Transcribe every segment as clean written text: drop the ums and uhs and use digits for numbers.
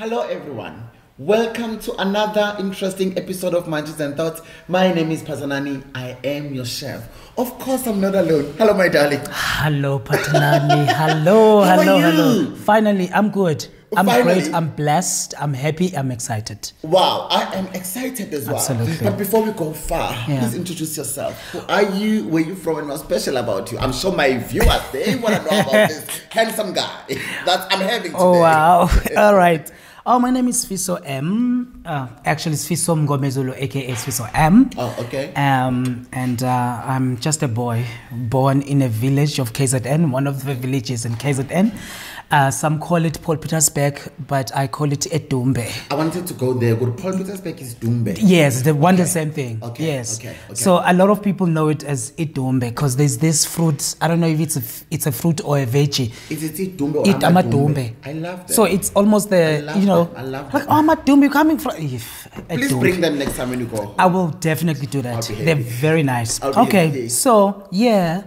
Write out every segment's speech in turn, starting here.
Hello everyone. Welcome to another interesting episode of Munchies and Thoughts. My name is Pasanani. I am your chef. Of course, I'm not alone. Hello, my darling. Hello, Patanani. Hello, How hello, are you? hello. Finally, I'm good. I'm Finally? great. I'm blessed. I'm happy. I'm excited. Wow, I am excited as well. Absolutely. But before we go far, please introduce yourself. Who are you? Where you from? And what's special about you? I'm sure my viewers, they want to know about this handsome guy that I'm having today. Oh, wow. All right. Oh, my name is Sfiso M. Actually, Sfiso Mgomezulu, aka Sfiso M. Oh, okay. And I'm just a boy born in a village of KZN, one of the villages in KZN. Some call it Paul Petersburg, but I call it Edumbe. I wanted to go there. Good. Paul Petersburg is Dumbe. Yes, the same thing. Okay. Yes. Okay. So a lot of people know it as Idumbe because there's this fruit. I don't know if it's a fruit or a veggie. Is it Dumbe or Amadumbe. I love that. So it's almost I love like, that. oh, Amadumbe, you're coming from... Please bring them next time when you go. I will definitely do that. I'll be They're happy. very nice. I'll be Okay, happy. so yeah,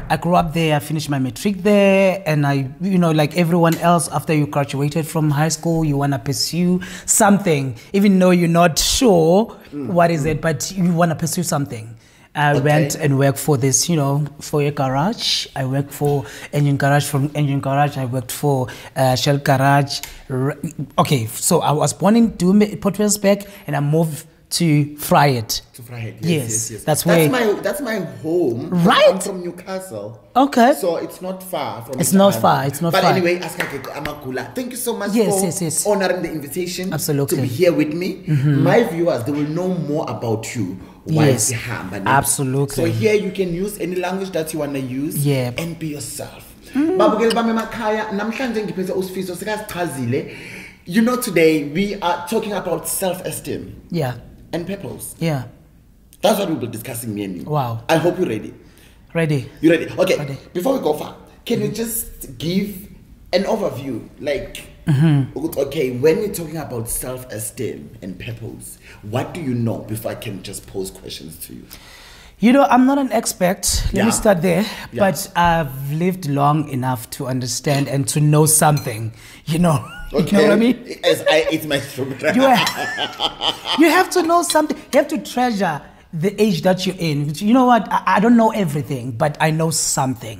I grew up there. I finished my matric there, and I, like everyone else, after you graduated from high school, you wanna pursue something, even though you're not sure what is it, but you wanna pursue something. I went and worked for this, for a garage. I worked for engine garage. From engine garage, I worked for shell garage. Okay, so I was born in Port Elizabeth, and I moved to Fried. To Fried, Yes. That's my home. Right. I'm from Newcastle. Okay. So it's not far from. It's not far. But anyway, Amakula, thank you so much Yes. honoring the invitation. Absolutely. To be here with me. My viewers, they will know more about you. Yes. Absolutely. Absolutely. So here you can use any language that you wanna use. Yeah. And be yourself. Babukeli bami emakhaya, namhlanje ngiphethe uSfiso sikazichazile. Today we are talking about self-esteem. Yeah. And purpose. Yeah. That's what we'll be discussing, me and you. Wow. I hope you're ready. Ready. You ready? Okay. Ready. Before we go far, can you just give an overview? Like, okay, when you're talking about self-esteem and purpose, what do you know before I can just pose questions to you? I'm not an expert. Let me start there. Yeah. But I've lived long enough to understand and to know something. Okay. You know what I mean? As I eat my soup. You have to know something. You have to treasure the age that you're in. You know what? I don't know everything, but I know something.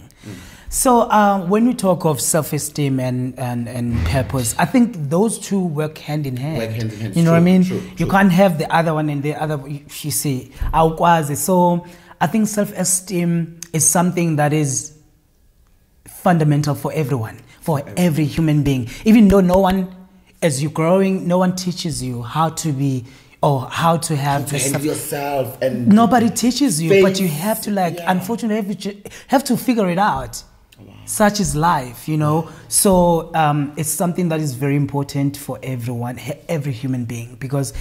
So when we talk of self-esteem and purpose, I think those two work hand in hand. Work hand in hand. You know what I mean? True. You can't have the other one and the other. You see, so I think self-esteem is something that is fundamental for everyone, for every human being. Even though no one, as you're growing, no one teaches you how to be or how to have To handle yourself and nobody teaches you, but you have to unfortunately have to figure it out. Such is life, So it's something that is very important for everyone, every human being, because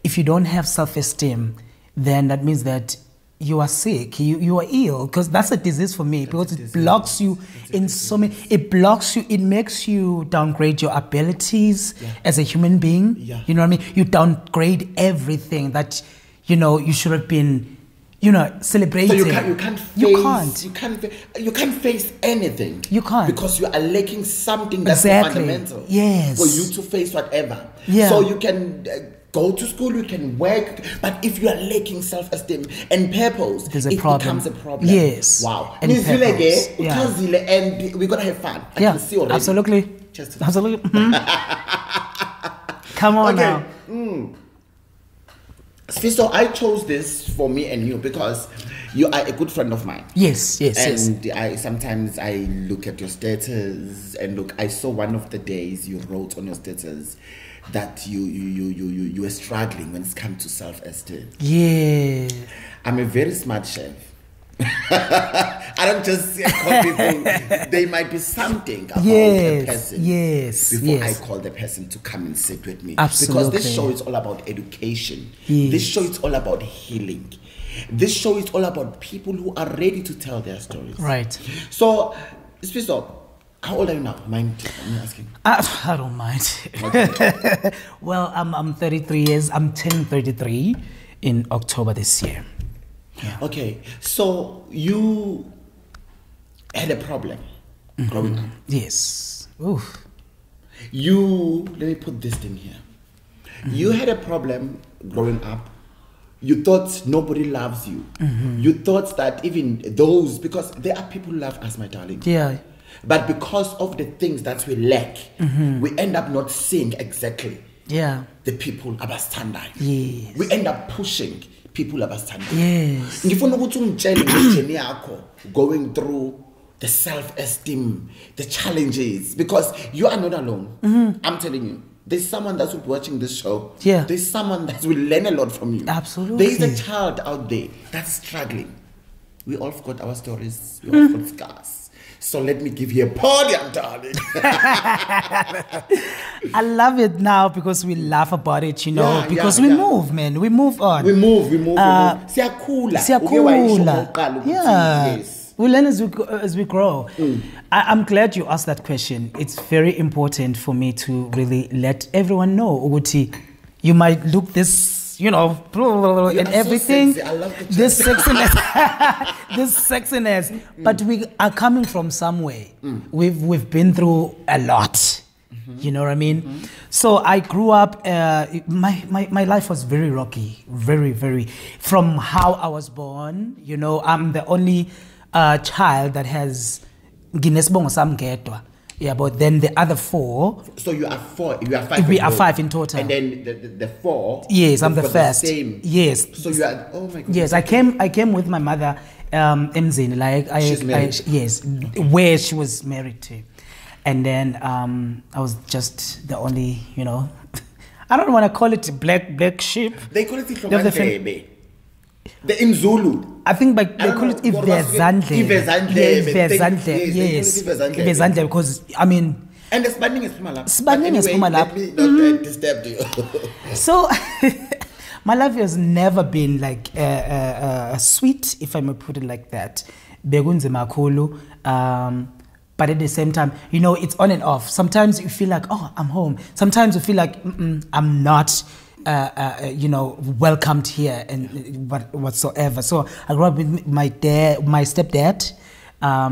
if you don't have self-esteem, then that means that you are sick, you are ill, because that's a disease for me, because it blocks you in so many, it makes you downgrade your abilities as a human being. You know what I mean? You downgrade everything that, you should have been, celebrating. So you can't face anything. You can't. Because you are lacking something that's fundamental. Yes. For you to face whatever. Yeah. So you can go to school, you can work, but if you are lacking self-esteem and purpose, it becomes a problem. Yes. Wow. And purpose. And we're gonna have fun. I can see already. Absolutely. Absolutely. Come on now. So I chose this for me and you because you are a good friend of mine. Yes. And sometimes I look at your status and look. I saw one of the days you wrote on your status that you were struggling when it comes to self-esteem. Yeah. I'm a very smart chef. I don't just call people. There might be something about a person. Before I call the person to come and sit with me. Absolutely. Because this show is all about education. Yes. This show is all about healing. This show is all about people who are ready to tell their stories. Right. So, Sfiso, how old are you now? Mind me asking? I don't mind. Okay. Well, I'm 33 years. I'm turning 33 in October this year. Yeah. Okay, so you had a problem growing up. Yes. Oof. Let me put this thing here. You had a problem growing up. You thought nobody loves you. You thought that even those, because there are people who love us, my darling. Yeah. But because of the things that we lack, we end up not seeing exactly the people abastandai. Yes. We end up pushing people abastandai. Yes. Ngifuna ukuthi ungitshele ngejourney yakho going through the self-esteem, the challenges, because you are not alone. I'm telling you. There's someone that's watching this show. Yeah. There's someone that will learn a lot from you. Absolutely. There is a child out there that's struggling. We all forgot our stories. We all forgot scars. So let me give you a podium, darling. I love it now because we laugh about it, because we move, man. We move on. We move. Siyakula. Yeah. Yes. We learn as we grow. I'm glad you asked that question. It's very important for me to really let everyone know, Uguti, you might look this, and everything. So I love the this sexiness, this sexiness. But we are coming from somewhere. We've been through a lot. You know what I mean? So I grew up. My life was very rocky, very, very. From how I was born, I'm the only child that has Guinness Bongo Sam Getwa. Yeah, but then the other four. So you are four. You are five. We are five in total. And then the four. Yes, I'm the first. Same. Yes. So you are. Oh my God. Yes, I came with my mother, Mzini, She's married. yes, where she was married to, and then I was just the only, I don't want to call it black sheep. They call it the in Zulu. I think they call it Ivezandle. Yes. Ivezandle, because I mean. And the spanning is Pumalap. Let me not disturb you. So, my life has never been like sweet, if I may put it like that. Begunze makulu. But at the same time, it's on and off. Sometimes you feel like, oh, I'm home. Sometimes you feel like, I'm not. Welcomed here and whatsoever. So I grew up with my stepdad. I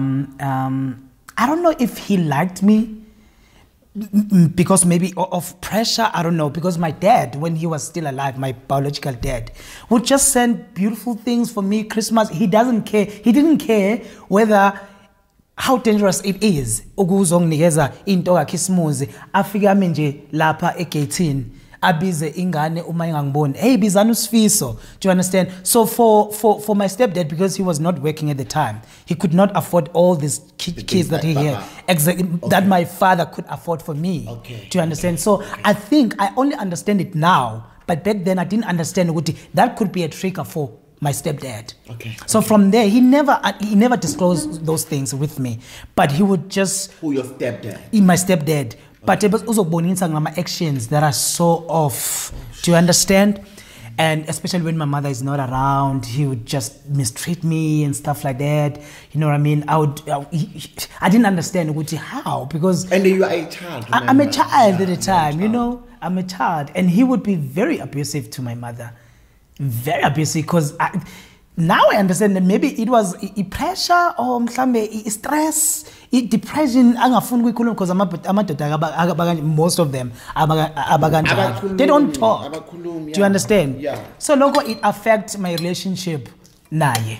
don't know if he liked me because maybe of pressure. I don't know, because my dad, when he was still alive, my biological dad, would just send beautiful things for me. Christmas, he didn't care whether how dangerous it is. Ukuzonginikeza into yakhismuzi afika nje lapha egate abize ingane uma ingangiboni, hey bizana Sfiso. Do you understand? So for my stepdad, because he was not working at the time, he could not afford all these kids that he had, exactly, that my father could afford for me. Okay. Do you understand? So I think I only understand it now, but back then I didn't understand that could be a trigger for my stepdad. Okay. So from there, he never disclosed those things with me, but he would just. Who, your stepdad? My stepdad. But it was also my actions that are so off. Do you understand? And especially when my mother is not around, he would just mistreat me and stuff like that. You know what I mean? I didn't understand how, because. And you are a child. I'm a child at the time, I'm a child. And he would be very abusive to my mother. Very abusive, because now I understand that maybe it was pressure or stress, depression. Because most of them they don't talk. Do you understand? Yeah. So logo, it affects my relationship naye,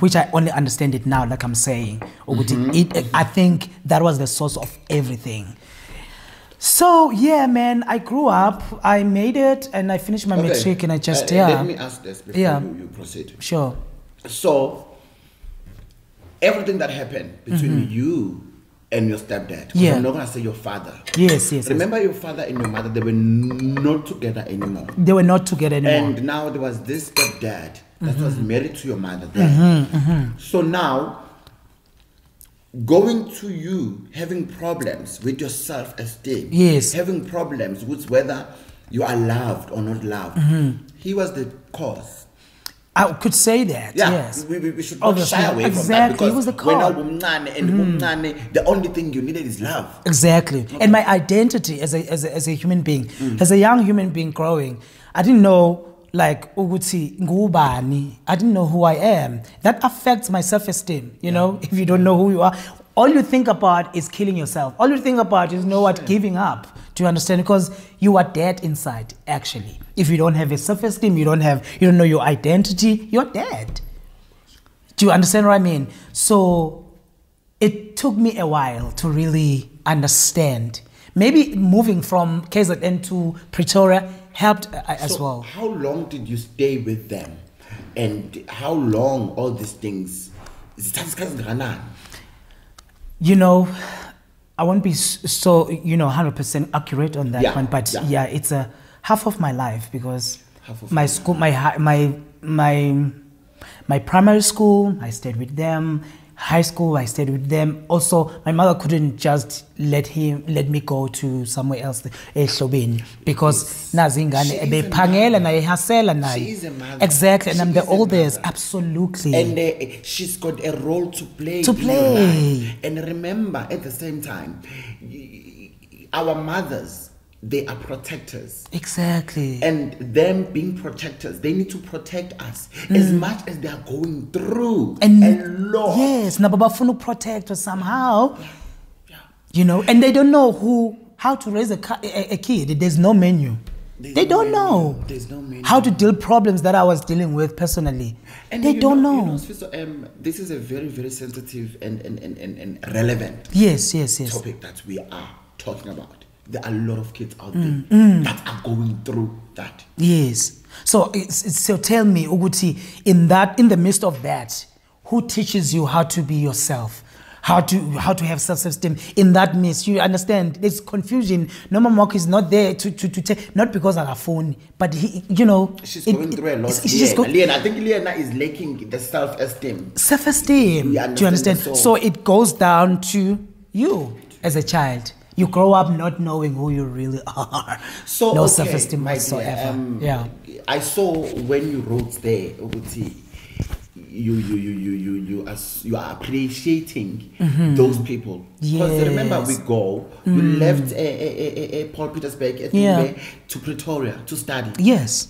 which I only understand it now, like I'm saying. I think that was the source of everything. So yeah, man, I grew up, I made it, and I finished my matric, and I just Let me ask this before you proceed. Sure. So everything that happened between you and your stepdad, I'm not gonna say your father. Yes. Remember, your father and your mother, they were not together anymore. They were not together anymore. And now there was this stepdad that was married to your mother there. So now, going to you having problems with your self-esteem, having problems with whether you are loved or not loved, he was the cause. I could say that. Yes, we should not shy away from that, because he was the cause. The only thing you needed is love. Exactly. And my identity as a human being, as a young human being growing, I didn't know. Like Uguti Ngubani, I didn't know who I am. That affects my self-esteem. If you don't know who you are, all you think about is killing yourself. All you think about is, giving up. Do you understand? Because you are dead inside, actually. If you don't have a self-esteem, you don't know your identity, you're dead. Do you understand what I mean? So it took me a while to really understand. Maybe moving from KZN to Pretoria helped as well. How long did you stay with them? And how long all these things? I won't be so 100% accurate on that one, but it's a half of my life, because my school, my primary school, I stayed with them. High school, I stayed with them. Also, my mother couldn't just let me go to somewhere else, because exactly, and I'm the oldest, absolutely. And she's got a role to play. And remember, at the same time, our mothers, they are protectors. Exactly. And them being protectors, they need to protect us as much as they are going through a lot. Yes, Nababafunu protect us somehow. And they don't know how to raise a kid. There's no menu. They don't know. There's no menu. How to deal problems that I was dealing with personally. And they don't know. Sfiso, this is a very, very sensitive and relevant topic that we are talking about. There are a lot of kids out there that are going through that. Yes. So tell me, Uguti, in the midst of that, who teaches you how to be yourself? How to have self-esteem in that midst? You understand? There's confusion. Norma Mock is not there to take, not because of her phone, but she's going through a lot. I think Liana is lacking the self-esteem. Self-esteem. Do you understand? So it goes down to you as a child. You grow up not knowing who you really are. So no self-esteem whatsoever. I saw when you wrote there, you are appreciating those people. Because remember, you left Paul Petersburg to Pretoria to study. Yes.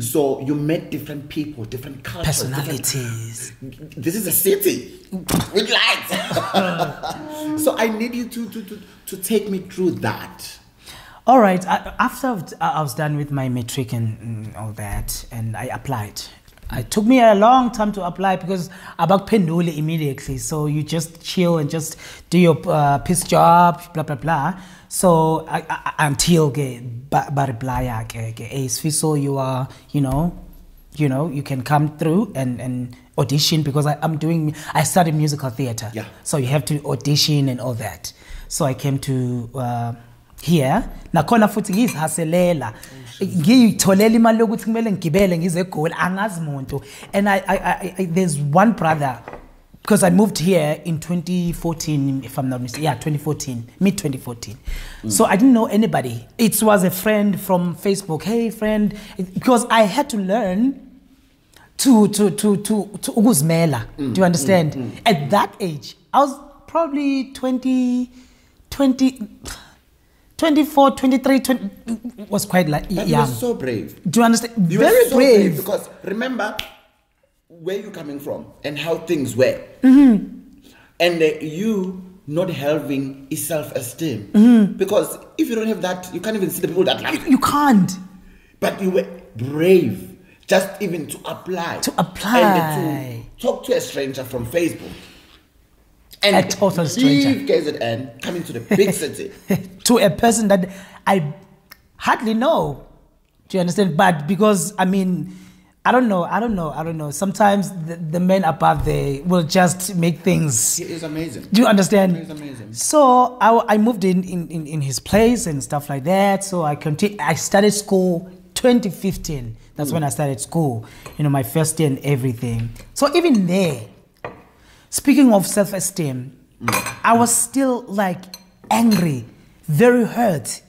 So you met different people, different cultures, personalities. This is a city with lights. So I need you to take me through that. All right. After I was done with my matric and all that, and I applied. It took me a long time to apply because abak pendule immediately. So you just chill and just do your piece job, blah blah blah. So until reply Sfiso, you are you can come through and audition, because I studied musical theater. Yeah. So you have to audition and all that. So I came to here. Nakhona futhi ngizihaselela. Ngiyitholela imali yokuthi kumele ngigibele ngize eGoli angazi muntu. And I there's one brother, because I moved here in 2014, if I'm not mistaken. Yeah, 2014, mid 2014. So I didn't know anybody. It was a friend from Facebook. Hey friend, because I had to learn to ukuzimela. Do you understand? At that age, I was probably 24, 23, 20, was quite young. You were so brave. Do you understand? You Very were so brave. Because remember where you're coming from and how things were. And you not having a self-esteem. Because if you don't have that, you can't even see the people that love you. You can't. But you were brave just even to apply. And to talk to a stranger from Facebook. And a total stranger. Leave KZN, coming to the big city. To a person that I hardly know. Do you understand? But because, I don't know. Sometimes the men above there will just make things. He is amazing. Do you understand? He is amazing. So I moved in his place and stuff like that. So I started school 2015. That's when I started school. My first year and everything. So even there, speaking of self-esteem, I was still angry, very hurt.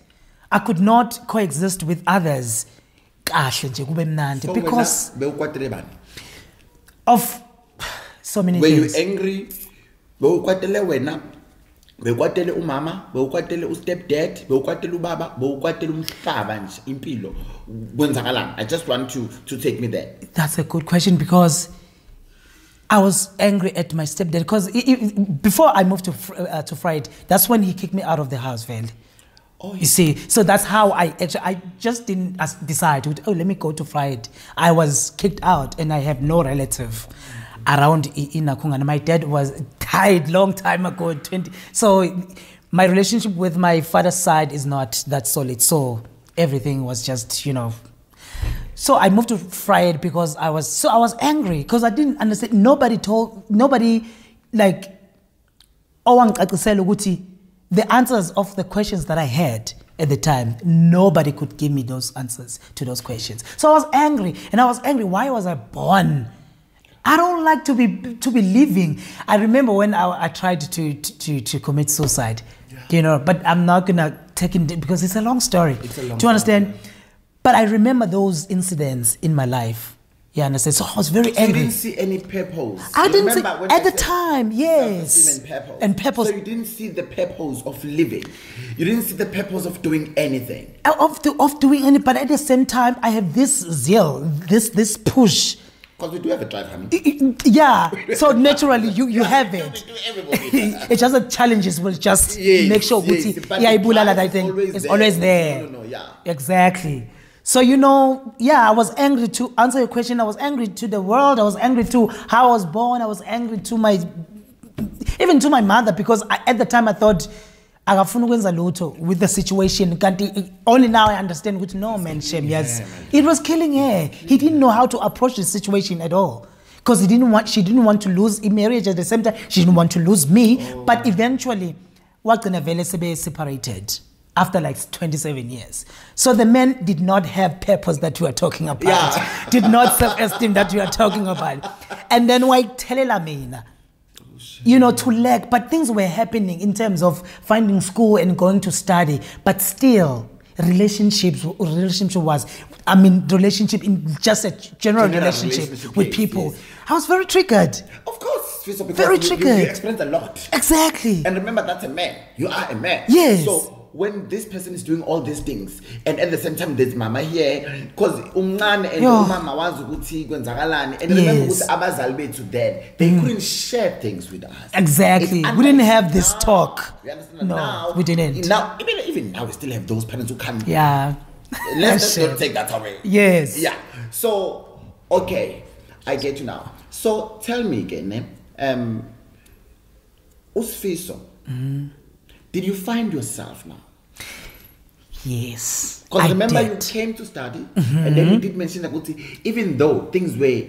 I could not coexist with others. Because of so many things. Were you angry? Bewukwatele umama, bewukwatele ustepdad, bewukwatele ubaba, bewukwatele umhlaba nje impilo. Kwenzakalani? I just want to take me there. That's a good question, because I was angry at my stepdad because before I moved to Friday, that's when he kicked me out of the house, Vale. Oh, you see, so that's how I just didn't decide, let me go to Friday. I was kicked out and I have no relative around in Nakungana. My dad died long time ago, 20. So my relationship with my father's side is not that solid. So everything was just, So I moved to Friday because I was angry because I didn't understand. Nobody like, the answers of the questions that I had at the time, nobody could give me those answers to those questions. So I was angry, and I was angry. Why was I born? I don't like to be living. I remember when I tried to commit suicide, but I'm not gonna take it because it's a long story. Do you understand? But I remember those incidents in my life. Yeah, understand? So I was very angry. You didn't see any purpose. I didn't see at the time. Yes. And purpose. So you didn't see the purpose of living. You didn't see the purpose of doing anything. Of doing anything, but at the same time, I have this zeal, this push. Because we do have a drive, honey. Yeah. So naturally, you have it. It's just the challenges will just make sure. It's always there. No, yeah. Exactly. So, I was angry to answer your question. I was angry to the world. I was angry to how I was born. I was angry to even to my mother because at the time I thought, with the situation. Only now I understand, no, man, shame, yes. It was killing her. He didn't know how to approach the situation at all. Because she didn't want to lose in marriage at the same time. She didn't want to lose me. But eventually, separated. After like 27 years. So the man did not have purpose that we are talking about. Did not self-esteem that we are talking about. And then why tell me, to lack. But things were happening in terms of finding school and going to study. But still, relationship was, relationship in just a general relationship with people. Yes. I was very triggered. Of course, Sfiso, because very triggered. You experienced a lot. Exactly. And remember, that's a man. You are a man. Yes. So when this person is doing all these things, and at the same time there's mama here, because umncane and umama wazi ukuthi kwenzakalani, and remember ukuthi abazali bethu then they couldn't share things with us. Exactly. We didn't have this talk. You understand? No, now, we didn't. Now, even now, we still have those parents who come. Yeah. Let's not take that away. Yes. Yeah. So, okay, I get you now. So tell me again, Sfiso. Did you find yourself now? Yes. Because remember, you came to study, and then you did mention that even though things were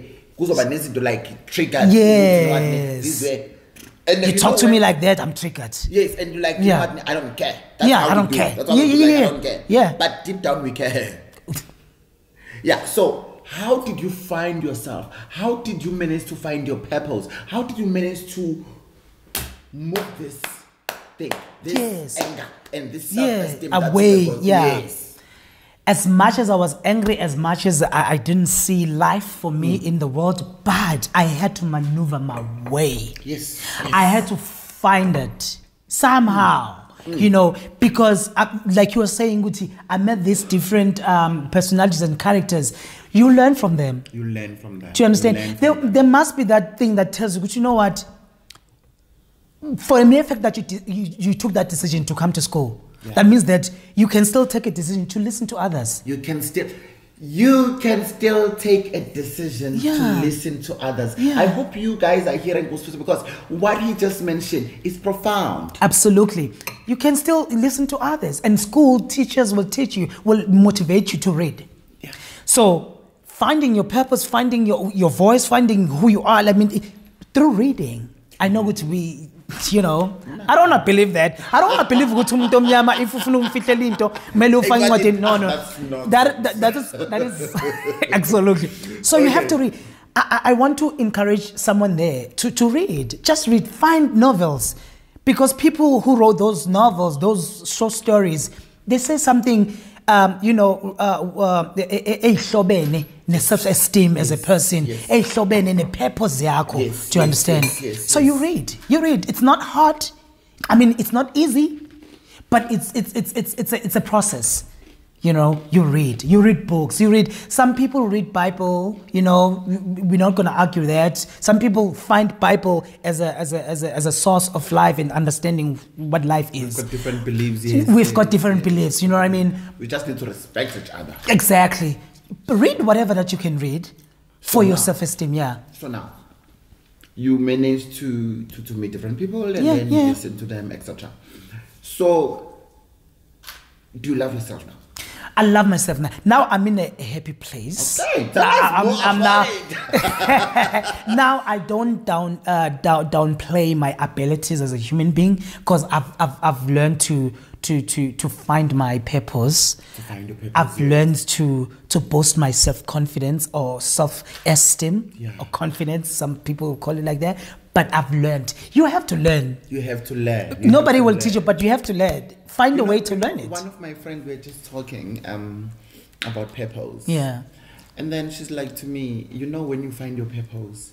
like triggered, yes. And you talk to me like that, I'm triggered. Yes, and you're like, I don't care. That's I don't care. That's how I don't care. Yeah. But deep down, we care. Yeah. So how did you find yourself? How did you manage to find your purpose? How did you manage to move this thing, this anger and this self-esteem away? Yes. As much as I was angry, as much as I didn't see life for me in the world, but I had to maneuver my way. Yes. I had to find it somehow. Because like you were saying, Guti, I met these different personalities and characters. You learn from them. You learn from that. Do you understand? There must be that thing that tells you, you know what? For a mere fact that you took that decision to come to school, that means that you can still take a decision to listen to others. You can still take a decision to listen to others. Yeah. I hope you guys are hearing Sfiso, because what he just mentioned is profound. Absolutely. You can still listen to others, and school teachers will teach you, will motivate you to read. Yeah. So finding your purpose, finding your voice, finding who you are, through reading. I know what we... I don't want to believe that. I don't want to believe no. That is absolutely. So you have to read. I want to encourage someone there to read. Just read. Find novels, because people who wrote those novels, those short stories, they say something. Self-esteem as a person, purpose. Do you understand? Yes. So you read. It's not hard. It's not easy, but it's a process. You know, you read books, some people read Bible, you know, we're not going to argue that. Some people find Bible as a source of life and understanding what life is. We've got different beliefs. Yes, We've got different beliefs, you know what I mean? We just need to respect each other. Exactly. Read whatever that you can read for your self-esteem, yeah. So now, you manage to meet different people and then you listen to them, etc. So, do you love yourself now? I love myself now. Now I'm in a happy place. Okay, I'm now. Now I don't downplay my abilities as a human being because I've learned to find my purpose. To find your purpose. I've learned to boost my self-confidence or self-esteem or confidence. Some people call it like that. But I've learned. You have to learn. You have to learn. Nobody will teach you, but you have to learn. Find a way to learn it. One of my friends were just talking about purpose. Yeah. And then she's like to me, you know, when you find your purpose,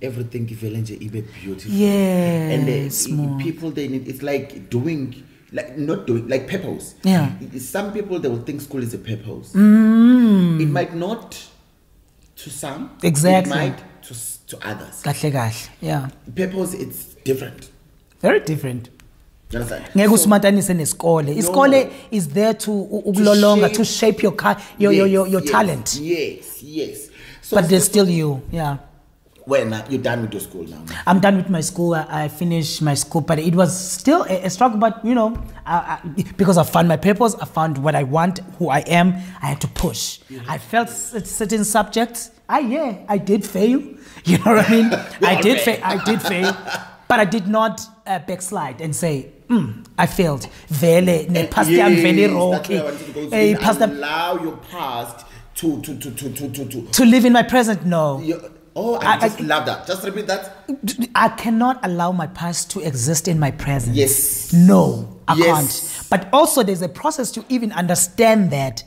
everything is beautiful. Yeah. And people, they need, it's like doing, like not doing, like purpose. Yeah. Some people, they will think school is a purpose. It might not to some. Exactly. It might to others. Yeah. Purpose, it's different. Very different. You understand? Iskole is there to shape your talent. Yes. So but there's still you, yeah. When you're done with your school now? I'm done with my school. I finished my school, but it was still a struggle. But you know, because I found my purpose, I found what I want, who I am. I had to push. I felt certain subjects. I did fail. You know what I mean? I did fail, but I did not backslide and say, I failed. Vele, ne past I'm very okay. Allow your past to live in my present. No. I just love that. Just repeat that. I cannot allow my past to exist in my present. Yes. No, I can't. But also there's a process to even understand that.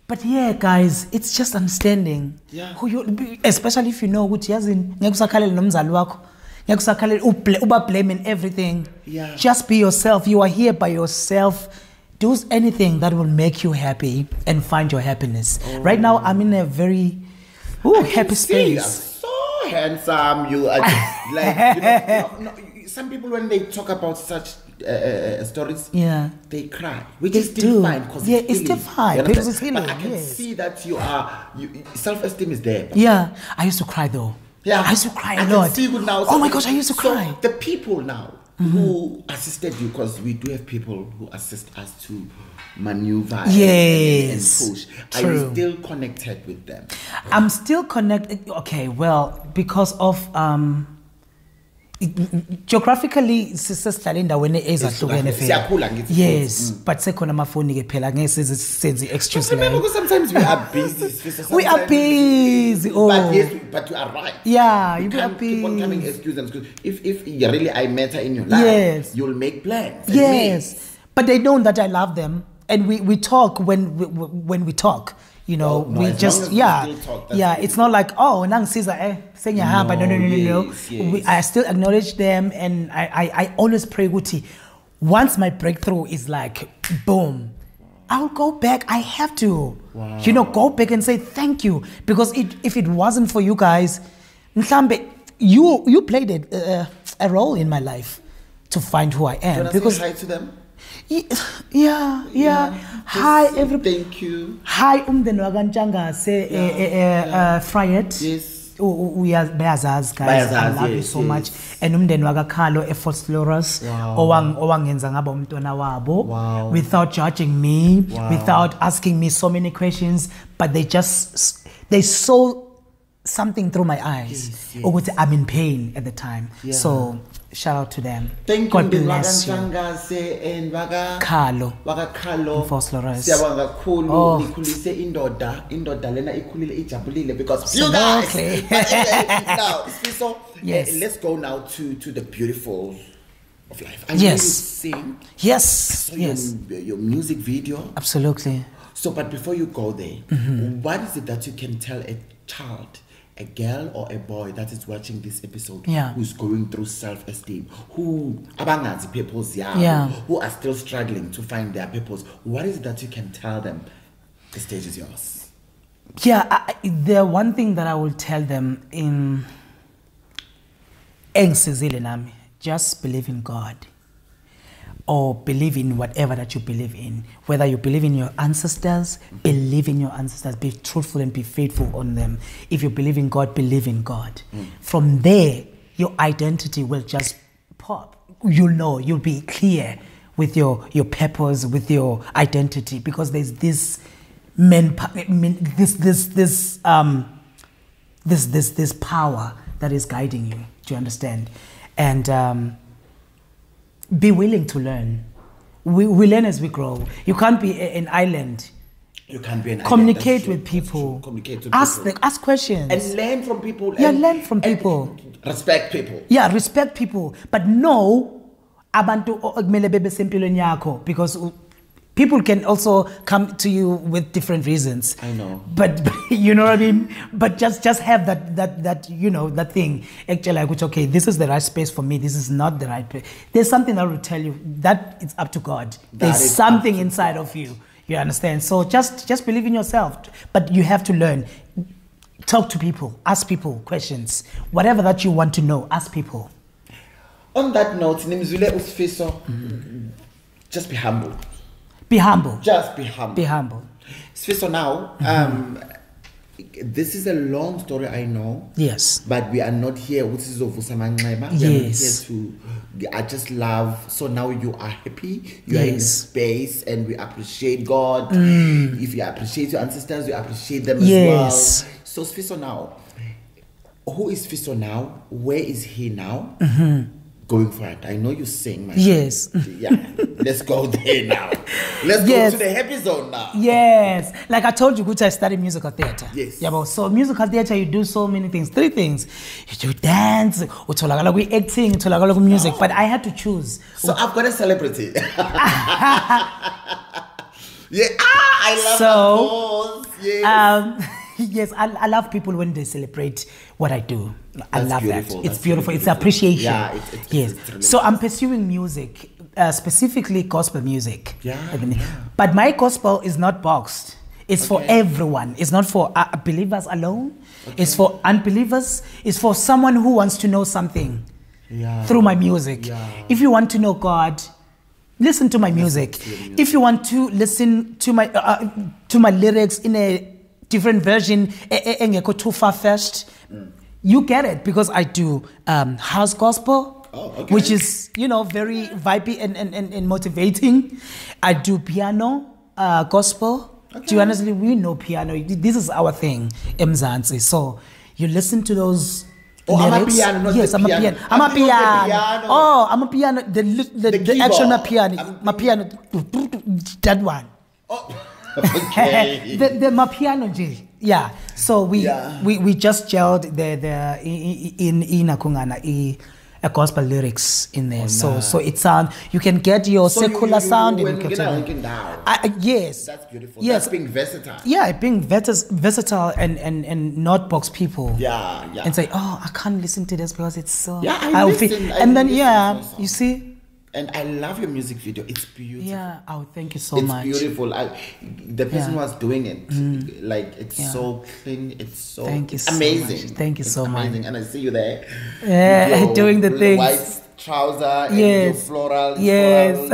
But yeah, guys, it's just understanding who you, especially if you know ukuthi yazi ngekusakhalela nomzali wakho, ngekusakhalela uba blaming everything. Yeah. Just be yourself. You are here by yourself. Do anything that will make you happy and find your happiness. Right now, I'm in a very happy space. Handsome, you are just like some people when they talk about such stories, they cry, which is still fine because it's still fine because it's healing. But I can see that self-esteem is there. Yeah, I used to cry though. Yeah, I used to cry a lot. Now, oh my gosh, I used to cry. The people now who assisted you, because we do have people who assist us to maneuver and push. True. Are you still connected with them? I'm still connected. Okay, well, because of geographically sihlala endaweni ezahlukene phela. Yes, but sekhona amafoni ke phela ngeke senze excuse remember because sometimes we are busy. We are busy. But you are right. Yeah, you are busy. Keep on coming excuse. If really I matter in your life, you'll make plans. Yes, but they know that I love them, and we talk when we talk. You know, we just it's not like nang siza senyahamba no. Yes. I still acknowledge them, and I always pray Guti. Once my breakthrough is like boom, I'll go back. I have to, go back and say thank you, because if it wasn't for you guys, Mhlambe, you played a role in my life to find who I am. Because say hi to them. Yeah. Hi, everybody. Thank you. Hi, umndeni wakantshanga Friet. Yes. Bayazaz, guys. I love you so much. And umndeni wakaKhalo Sfiso, owangenza ngaba umntwana wabo, without judging me, without asking me so many questions, but they saw something through my eyes. Yes. I'm in pain at the time. Yeah. So shout out to them. Thank God you. Bless you. Khalo. Sfiso. Siyabonga kakhulu nikhulise indoda lena ikhulile ijabulile because you guys. Now, Sfiso, let's go now to the beautiful of life. I know you sing. Yes. Your music video. Absolutely. So, but before you go there, what is it that you can tell a child, a girl or a boy that is watching this episode, who's going through self-esteem, who are still struggling to find their purpose? What is it that you can tell them The stage is yours. Yeah, the one thing that I will tell them in Engsizile nami, just believe in God. Or believe in whatever that you believe in. Whether you believe in your ancestors, believe in your ancestors. Be truthful and be faithful on them. If you believe in God, believe in God. From there, your identity will just pop. You'll know, you'll be clear with your purpose, with your identity, because there's this this power that is guiding you. Do you understand? And be willing to learn. We learn as we grow. You can't be an island. You can't be an Communicate island. with people. Communicate with ask people. Ask questions. And learn from people. Yeah, learn from people. Respect people. Yeah, respect people. But no, abantu okumele bebe sempilweni yakho, because people can also come to you with different reasons. I know. But you know what I mean? But just have that you know, that thing. Actually, like, okay, this is the right space for me. This is not the right place. There's something that will tell you that it's up to God. There's something inside of you. You understand? So just believe in yourself. But you have to learn. Talk to people. Ask people questions. Whatever that you want to know, ask people. On that note, Nimzule Sfiso, just be humble. Be humble. Just be humble. Be humble. Sfiso, now, this is a long story, I know. Yes. But we are not here. Yes. We are not here to. I just love. So now you are happy. You are in space, and we appreciate God. If you appreciate your ancestors, you appreciate them as well. So Sfiso now, who is Sfiso now? Where is he now? Going for it. I know you sing, my yes. Yeah. Let's go there now. Let's go to the happy zone now. Yes. Like I told you, Guta, I studied musical theater. Yes. Yeah, but so musical theater, you do so many things. 3 things. You do dance, acting, music. But I had to choose. So I've got a celebrity. Yeah. I love that pose. Yes. Yes, I love people when they celebrate what I do. I love beautiful. that. It's beautiful. It's appreciation. Yeah, yes. It's so I'm pursuing music, specifically gospel music. Yeah. But my gospel is not boxed. It's for everyone. It's not for believers alone. It's for unbelievers. It's for someone who wants to know something through my music. Yeah. If you want to know God, listen to my music. If you want to listen to my lyrics in a different version, engekho too far-fetched, you get it, because I do house gospel, which is, you know, very vibey and motivating. I do piano gospel. Do you honestly, we know piano. This is our thing, Mzansi. So you listen to those lyrics. I'm a piano, not yes, I'm a piano. I'm a piano. Oh, I'm a piano. The actual my piano, that one. Oh. Okay. the mapiano J. Yeah. So we just gelled in Akungana a gospel lyrics in there. So it sound, you can get your secular sound and you can yes. That's beautiful. Yes. That's being versatile. Yeah, being versatile and not box people. Yeah. And say, oh, I can't listen to this because it's so. Yeah, I listen. And then you see. And I love your music video. It's beautiful. Yeah. Oh, thank you so much. It's beautiful. The person was doing it. Like, it's so clean. It's so amazing. So much. Thank you so much. And I see you there. Yeah, doing the things. White trouser and your floral. Yes.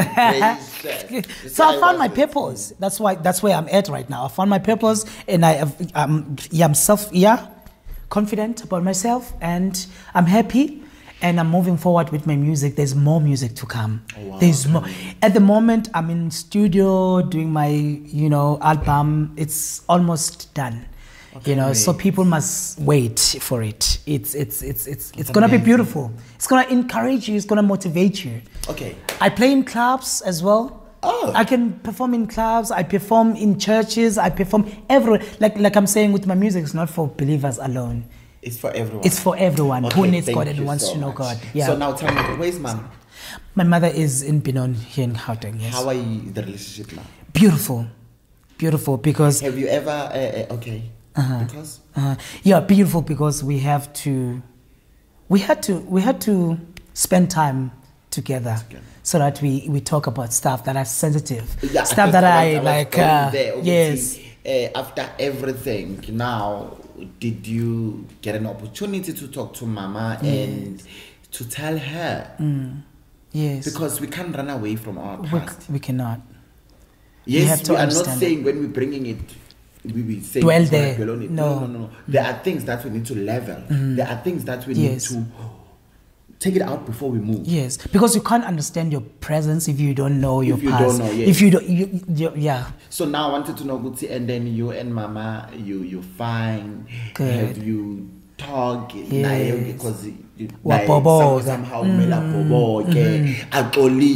So I found my purpose. That's where I'm at right now. I found my purpose, and I'm confident about myself, and I'm happy. And I'm moving forward with my music. There's more music to come. Oh, wow. There's more. At the moment, I'm in studio doing my, album. It's almost done. Okay. So people must wait for it. It's gonna be beautiful. It's gonna encourage you. It's gonna motivate you. Okay. I play in clubs as well. Oh. I can perform in clubs. I perform in churches. I perform everywhere. Like I'm saying, with my music, it's not for believers alone. It's for everyone. It's for everyone who needs God and wants to know God. Yeah. So now tell me, where's mom? My mother is in Binon here in Gauteng. Yes. How are you, the relationship now? Beautiful, because. Have you ever? Because. Yeah, beautiful because we had to spend time together. So that we talk about stuff that are sensitive, stuff that I like. Yes. after everything, now, did you get an opportunity to talk to Mama and to tell her? Yes. Because we can't run away from our past. We cannot. Yes, we are not saying when we're bringing it, we say dwell there. No. There are things that we need to level. There are things that we need to take it out before we move. Yes, because you can't understand your presence if you don't know your past. Don't know, yes. If you don't, yeah. So now I wanted to know, Guti, and then you and Mama, you fine. Good. Have you talk? Yes. Because somehow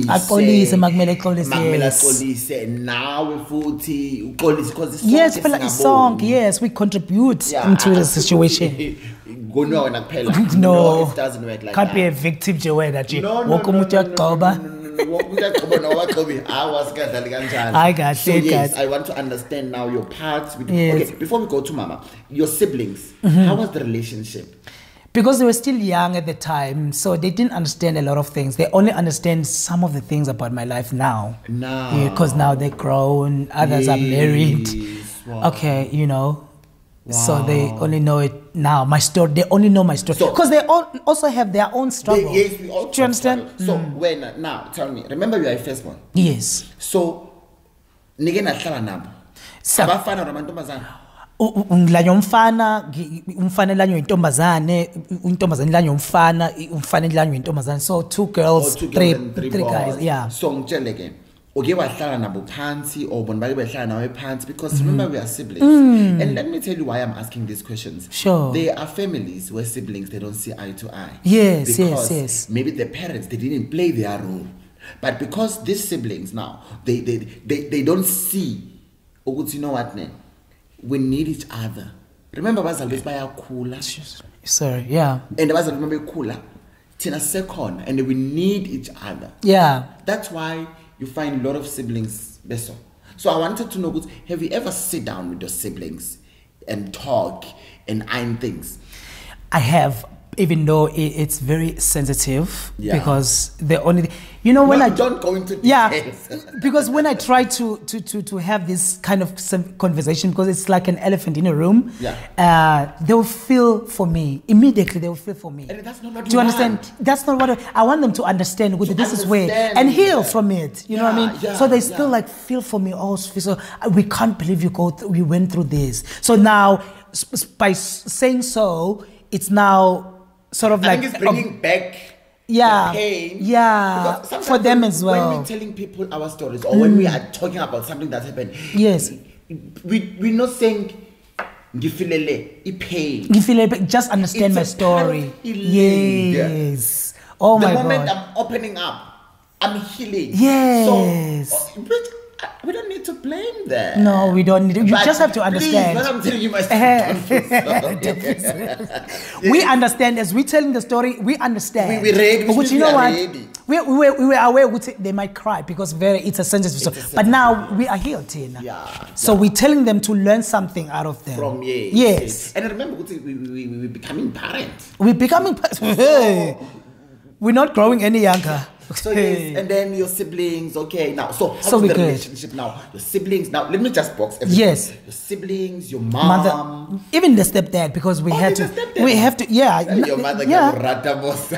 axolise makumele axolise nawe futhi uxolise because yes phela isong yes we contribute into the situation. No, no, it doesn't work like can't that. be a victim nje wena nje woke umuntu uyaqoba. I got so yes, I want to understand now your parts. Okay, before we go to Mama, your siblings, how was the relationship? Because they were still young at the time, so they didn't understand a lot of things. They only understand some of the things about my life now. Because now they're grown, others are married. Wow. Okay, you know. Wow. So they only know it now. My story, they only know my story. Because they all also have their own struggle. Yes, we all do you understand? So when, now, tell me, remember you are a firstborn? Yes. So, nige nahlala nabo. Abafana namantombazana. Ngilanya umfana elanywa intombazane, intombazane elanywa umfana elanywa intombazane. So 2 girls, three guys, yeah. So ngitshele again. Okay, wahlala nabo phansi or bona bake behlala nawe phansi because remember we are siblings. And let me tell you why I'm asking these questions. Sure. There are families where siblings they don't see eye to eye. Yes, because yes. Maybe the parents they didn't play their role. But because these siblings now they don't see ukuthi you know what ne? We need each other. Remember bazalwane bayakhula. Sorry, yeah. And bazalwane bekhula thina sekhona and we need each other. Yeah. That's why you find a lot of siblings beso. So I wanted to know, have you ever sit down with your siblings and talk and iron things? I have, even though it's very sensitive because the only, you know, when I don't go into details. Because when I try to have this kind of conversation, because it's like an elephant in a room, they will feel for me immediately. They will feel for me. And that's not what do you understand? That's not what I want them to understand. This is where and heal from it. You know what I mean? So they still like feel for me. Oh, Sfiso, we can't believe you went through this. So now, by saying so, it's now sort of I like think it's bringing back the pain. For them as well. When we're telling people our stories or when we are talking about something that happened, we're not saying ngifilele pain. Just understand my story. Yes. Oh my God. The moment I'm opening up, I'm healing. Yes. So, we don't need to blame that. No, we don't need to. You just have to understand. Please, when I'm telling you my story. We understand as we're telling the story, we understand. We read, but you know what? We were aware they might cry because it's a sensitive story. But now we are healed, Tina. So we're telling them to learn something out of them. From yes. And remember, we're becoming parents. We're becoming we're not growing any younger. So yes, and then your siblings, okay. Now, so how's the relationship now? Your siblings, now let me just box everything. Yes. Your siblings, your mom. Even the stepdad, because we have to, your mother got rata boss.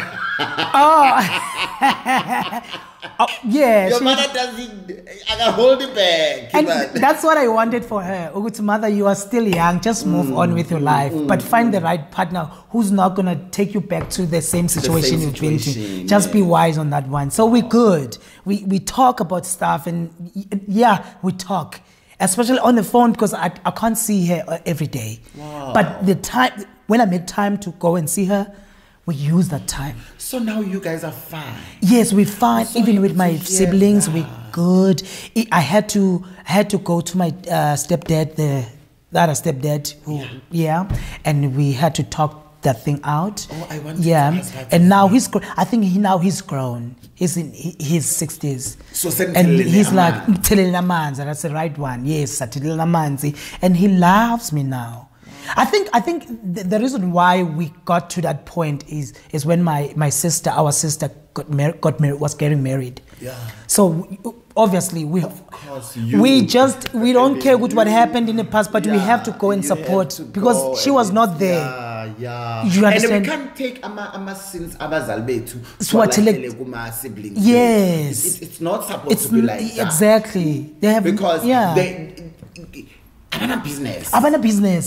Yeah. Your mother doesn't, I can hold it back. And that's what I wanted for her. Ugutu mother, you are still young, just move on with your life. But find the right partner who's not going to take you back to the same situation you've been to. Just be wise on that one. So we're good. We talk about stuff and we talk. Especially on the phone because I can't see her every day. Wow. But the time, when I make time to go and see her, we use that time. So now you guys are fine. Yes, we're fine. So even with my siblings, we're good. I had to go to my stepdad, the other stepdad, and we had to talk that thing out. Oh, I want to ask that. And now he's grown. He's in his 60s. So and he's like, that's the right one. Yes, and he loves me now. I think the reason why we got to that point is when our sister was getting married. Yeah. So obviously we don't care what happened in the past, but we have to go and support because she was not there. Yeah. You understand? And we can't take ama sins abazali bethu kuma siblings. Yes. It's not supposed to be like that. Exactly. They have because they abana business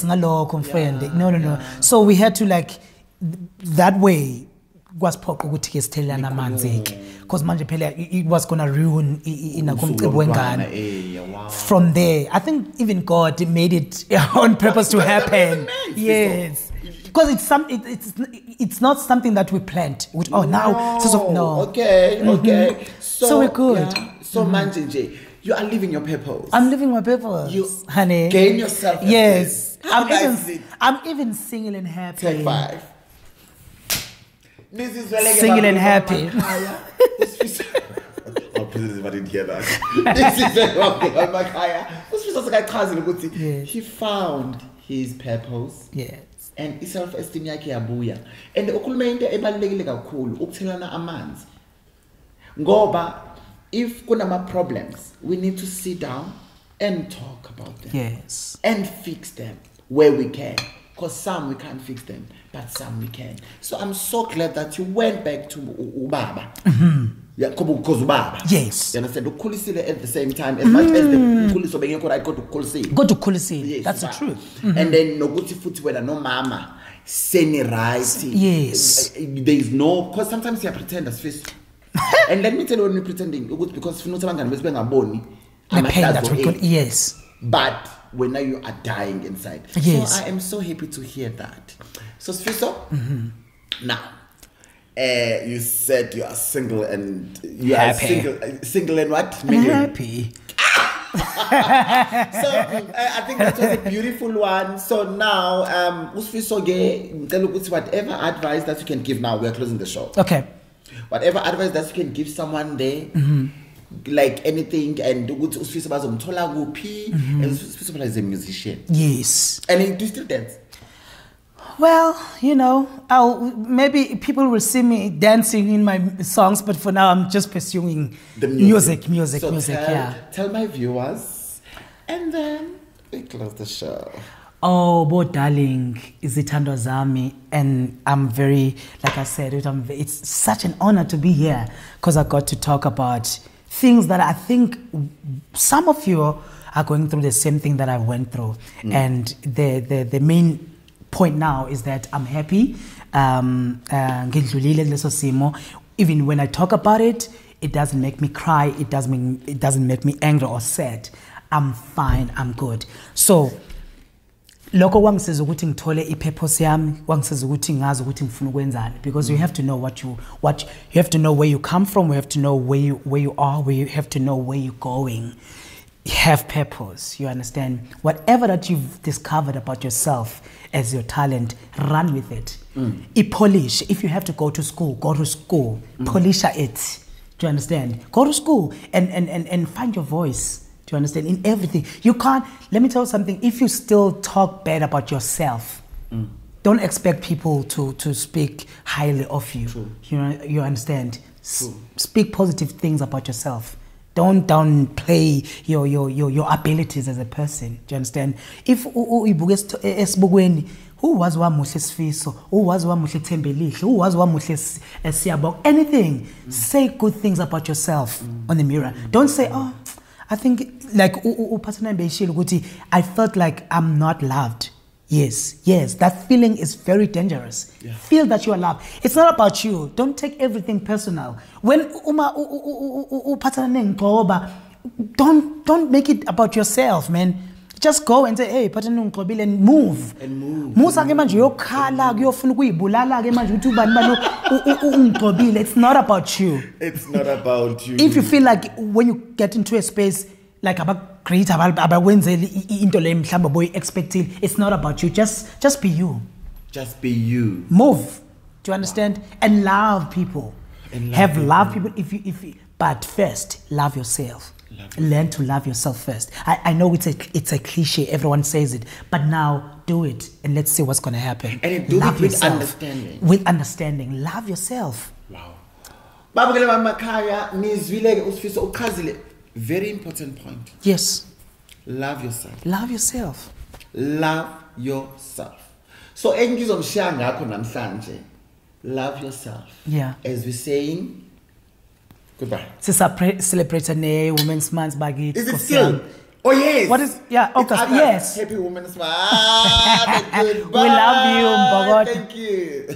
ngalokho mfriend. No. So we had to that way was phoqa ukuthi ke sithelana amanzi because manje phela it was going to ruin inakumcebo wengane. From there I think even God made it on purpose to happen. Yes. Because it's not something that we planned. No. Okay. So we're good. Yeah. So manje you are living your purpose. I'm living my purpose. You honey. Gain yourself. Yes. I'm even single and happy. Take 5. Single and happy. I'll put it if I didn't hear that. He found his purpose. Yes. And self-esteem yakhe yabuya. And ukhuluma into ebalulekile kakhulu ukuthelana amanzi. Ngoba if kunama problems, we need to sit down and talk about them. Yes. And fix them where we can. Because some we can't fix them, but some we can. So I'm so glad that you went back to Ubaba. Yeah, because Ubaba. Yes. You understand? Ukulisile at the same time. As much as the ukuliso bengekho right, go to Kulisile. Go to Kulisile. Yes, that's the truth. And then nokuthi futhi wena no mama seni right. Yes. There is no, because sometimes you pretend as Sfiso. And let me tell you when you're pretending, because funa ukuthi abangani bese bengaboni. The pain that we could, yes. But when now you are dying inside. Yes. So I am so happy to hear that. So Sfiso, now, you said you are single and you happy. are single and what? Happy. So I think that was a beautiful one. So now, Sfiso, whatever advice that you can give now, we are closing the show. Okay. Whatever advice that you can give someone there, like anything, and Sfiso bazomthola kuphi, and Sfiso is a musician. Yes. And do you still dance? Well, maybe people will see me dancing in my songs, but for now I'm just pursuing the music. So tell my viewers, and then we close the show. Oh, Bo darling, izithandwa zami, and I'm very, like I said, it's such an honor to be here because I got to talk about things that I think some of you are going through the same thing that I went through, and the main point now is that I'm happy. Even when I talk about it, it doesn't make me cry. It doesn't make me angry or sad. I'm fine. I'm good. So. Loko wangisiza ukuthi ngithole ipurpose yami wangisiza ukuthi ngazi ukuthi ngifuna ukwenzani because you have to know what you have to know where you come from, you have to know where you are, you have to know where you're going. Have purpose, you understand? Whatever that you've discovered about yourself as your talent, run with it. Polish. If you have to go to school, polish it. Do you understand? Go to school and find your voice. Do you understand? In everything. You can't, let me tell you something, if you still talk bad about yourself, don't expect people to speak highly of you. True. You understand? Speak positive things about yourself. Don't downplay your abilities as a person. Do you understand? If who was wamuhle Sfiso, who was wamuhle Thembelihle, who was wamuhle Siyabonga, anything, say good things about yourself on the mirror. Don't say, oh, I think like I felt like I'm not loved. Yes, that feeling is very dangerous. Yeah. Feel that you are loved. It's not about you. Don't take everything personal. When don't make it about yourself, man. Just go and say, hey, and move. It's not about you. It's not about you. If you feel like when you get into a space like about great expecting, it's not about you. Just be you. Just be you. Move. Do you understand? And love people. Love people if you but first love yourself. Learn to love yourself first. I know it's a cliche, everyone says it, but now do it and let's see what's going to happen. And do it with understanding. With understanding. Love yourself. Wow. Babukele Mamakaya, nizwile Sfiso ukazile. Very important point. Yes. Love yourself. Love yourself. Love yourself. So engizomshaya ngakho namhlanje. Love yourself. Yeah. As we're saying, goodbye. Celebrate Women's Month bagithi. Is it still? Oh yes. What is? Yeah, August. Yes. Happy Women's Month. Goodbye. We love you, Mbogot. Thank you.